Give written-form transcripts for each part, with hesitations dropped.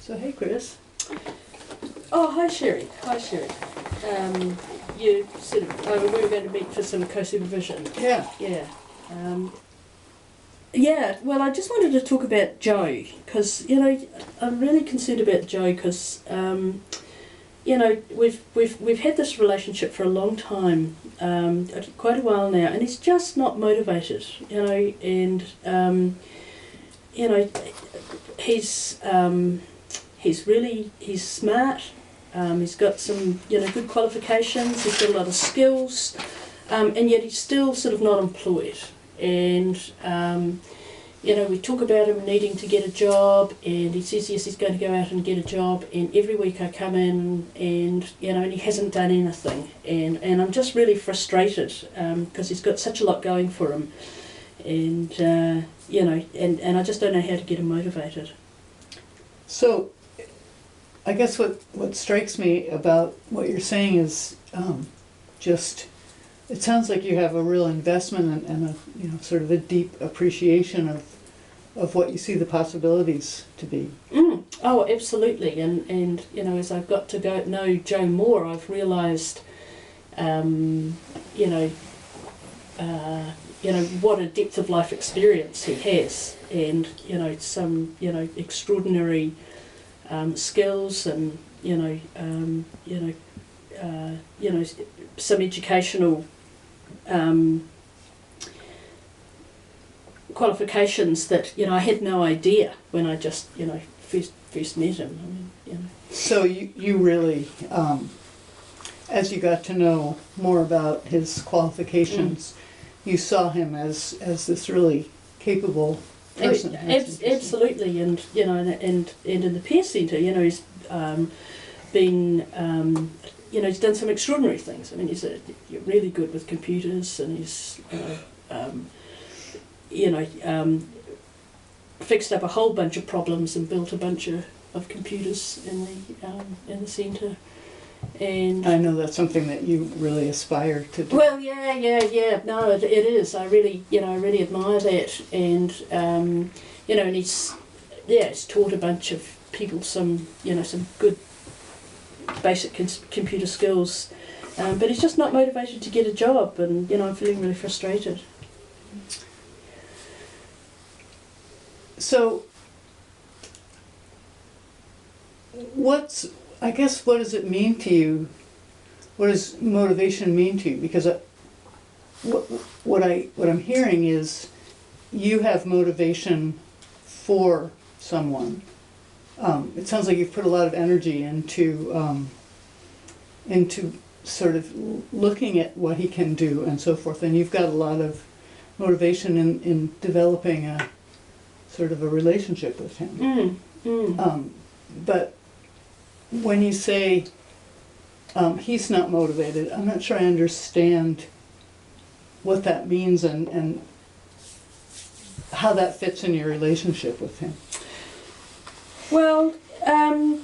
So hey, Chris. Oh, hi Shery. Hi Shery. You sort of, we were going to meet for some co-supervision. Yeah. Yeah. Yeah, well, I just wanted to talk about Joe, because, you know, I'm really concerned about Joe, because, you know, we've had this relationship for a long time, quite a while now, and he's just not motivated, you know, and, you know, he's smart, he's got some, you know, good qualifications, he's got a lot of skills, and yet he's still sort of not employed. And, you know, we talk about him needing to get a job, and he says yes, he's going to go out and get a job, and every week I come in and, you know, and he hasn't done anything, and I'm just really frustrated, because he's got such a lot going for him, and, you know, and I just don't know how to get him motivated. So, I guess what strikes me about what you're saying is just, it sounds like you have a real investment and a, you know, sort of a deep appreciation of what you see the possibilities to be. Oh, absolutely. And you know, as I've got to know Joe more, I've realised, you know, what a depth of life experience he has, and you know, some, you know, extraordinary skills, and you know, some educational qualifications that, you know, I had no idea when I just, you know, first met him. I mean, you know. So you really, as you got to know more about his qualifications, you saw him as this really capable person. Absolutely, and you know, and in the peer centre, you know, he's been, you know, he's done some extraordinary things. I mean, he's really good with computers, and he's, you know, fixed up a whole bunch of problems and built a bunch of computers in the centre. And I know that's something that you really aspire to do. Well, yeah. No, it is. I really, you know, I really admire that, and you know, and he's taught a bunch of people some, you know, some good basic computer skills, but he's just not motivated to get a job, and you know, I'm feeling really frustrated. So, what does it mean to you? What does motivation mean to you? Because what I'm hearing is you have motivation for someone. It sounds like you've put a lot of energy into sort of looking at what he can do and so forth, and you've got a lot of motivation in developing a sort of a relationship with him. But when you say he's not motivated, I'm not sure I understand what that means and how that fits in your relationship with him. Well,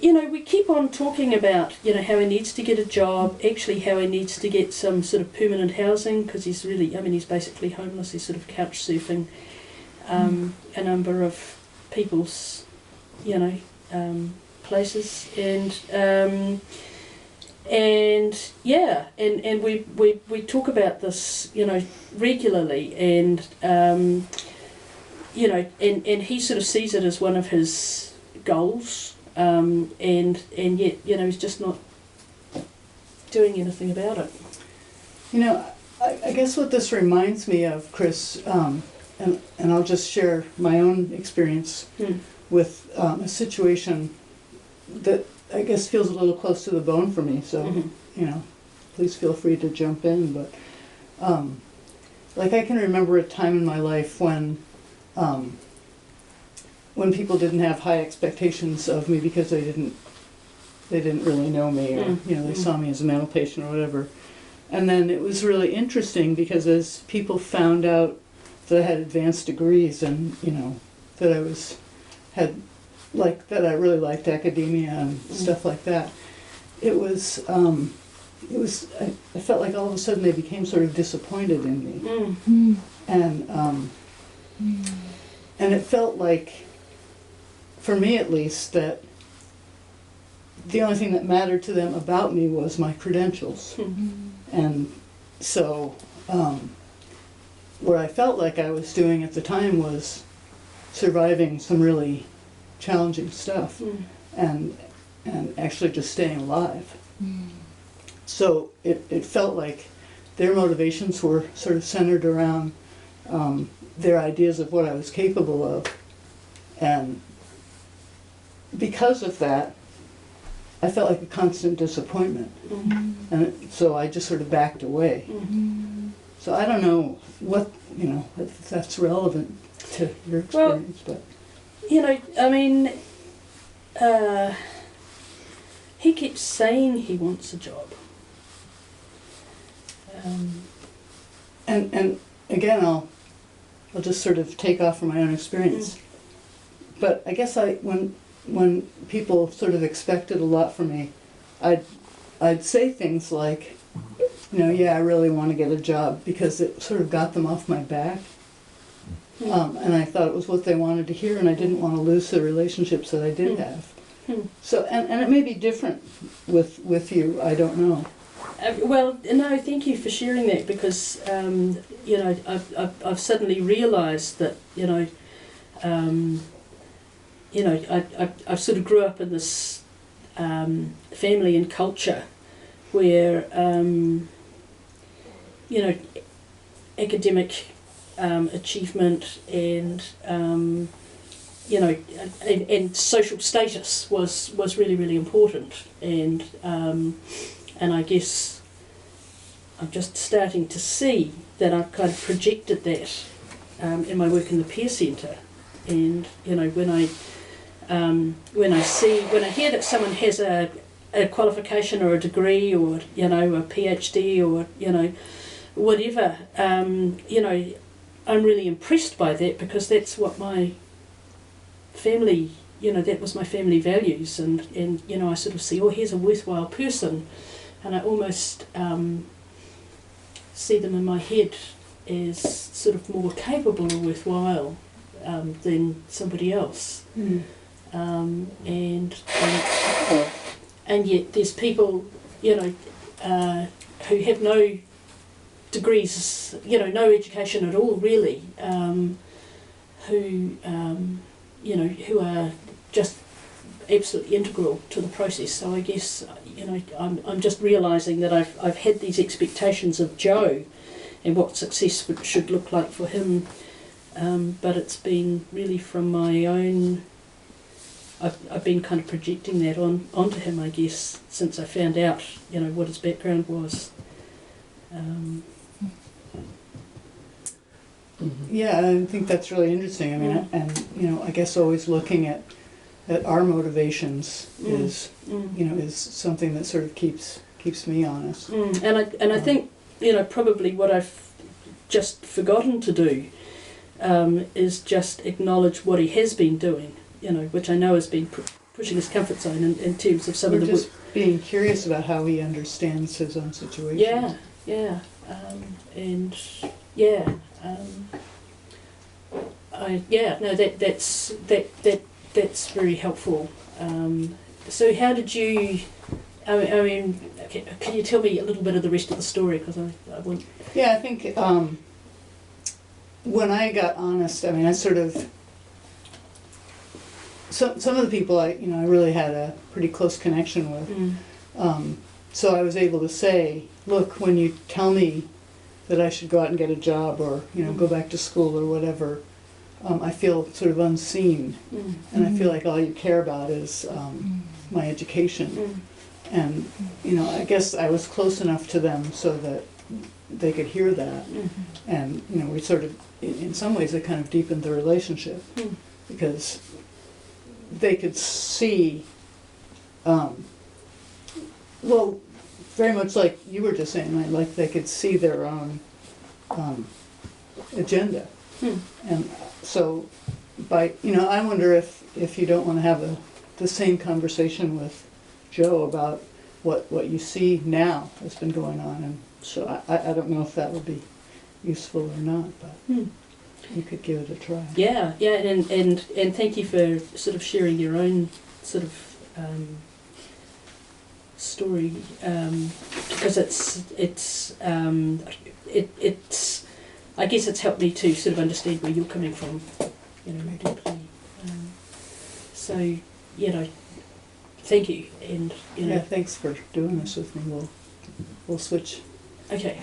you know, we keep on talking about, you know, how he needs to get a job, actually how he needs to get some sort of permanent housing, because he's really, I mean, he's basically homeless, he's sort of couch surfing a number of people's, you know, places, and yeah, and we talk about this, you know, regularly, and you know, and he sort of sees it as one of his goals, and yet, you know, he's just not doing anything about it. You know, I guess what this reminds me of, Chris, and I'll just share my own experience with a situation that I guess feels a little close to the bone for me, so, you know, please feel free to jump in, but like I can remember a time in my life when people didn't have high expectations of me because they didn't really know me, or you know, they saw me as a mental patient or whatever. And then it was really interesting because as people found out that I had advanced degrees, and you know, that I really liked academia and stuff like that, I felt like all of a sudden they became sort of disappointed in me. And it felt like, for me at least, that the only thing that mattered to them about me was my credentials. And so what I felt like I was doing at the time was surviving some really challenging stuff and actually just staying alive. So it felt like their motivations were sort of centered around their ideas of what I was capable of. And because of that, I felt like a constant disappointment. And so I just sort of backed away. So I don't know what, if that's relevant to your experience, but... I mean, he keeps saying he wants a job. And again, I'll just sort of take off from my own experience. But I guess when people sort of expected a lot from me, I'd say things like, yeah, I really want to get a job, because it sort of got them off my back. And I thought it was what they wanted to hear, and I didn't want to lose the relationships that I did have. So, and it may be different with you, I don't know. Well, no, thank you for sharing that, because I've suddenly realised that I sort of grew up in this family and culture where academic achievement and and social status was really, really important, and I guess I'm just starting to see that I've kind of projected that in my work in the peer centre. And when I hear that someone has a qualification or a degree or a PhD or whatever, I'm really impressed by that, because that's what my family, that was my family values, and I sort of see, oh, here's a worthwhile person, and I almost see them in my head as sort of more capable or worthwhile than somebody else. And yet there's people, who have no degrees, no education at all really, who are just absolutely integral to the process. So I guess, I'm just realising that I've had these expectations of Joe and what success should look like for him, but it's been really from my own. I've been kind of projecting that onto him, I guess, since I found out, what his background was. Yeah, I think that's really interesting. I mean, and I guess always looking at our motivations is something that sort of keeps me honest. And I think probably what I've just forgotten to do is just acknowledge what he has been doing, which I know has been pushing his comfort zone in terms of some of the just being curious about how he understands his own situation. That's very helpful. So how did you? I mean, can you tell me a little bit of the rest of the story? Because I want. Yeah, I think when I got honest, I mean, I sort of. Some of the people I really had a pretty close connection with. So I was able to say, look, when you tell me that I should go out and get a job or go back to school or whatever, I feel sort of unseen, and I feel like all you care about is my education. And I guess I was close enough to them so that they could hear that, and we sort of, in some ways, it kind of deepened the relationship because they could see, well, very much like you were just saying, like they could see their own agenda. And so I wonder if you don't want to have the same conversation with Joe about what you see now has been going on, and so I don't know if that would be useful or not, but you could give it a try. Yeah, and thank you for sort of sharing your own sort of story because it's I guess it's helped me to sort of understand where you're coming from, you know, more deeply. So, you know, thank you, and you know, Yeah, thanks for doing this with me. We'll switch. okay.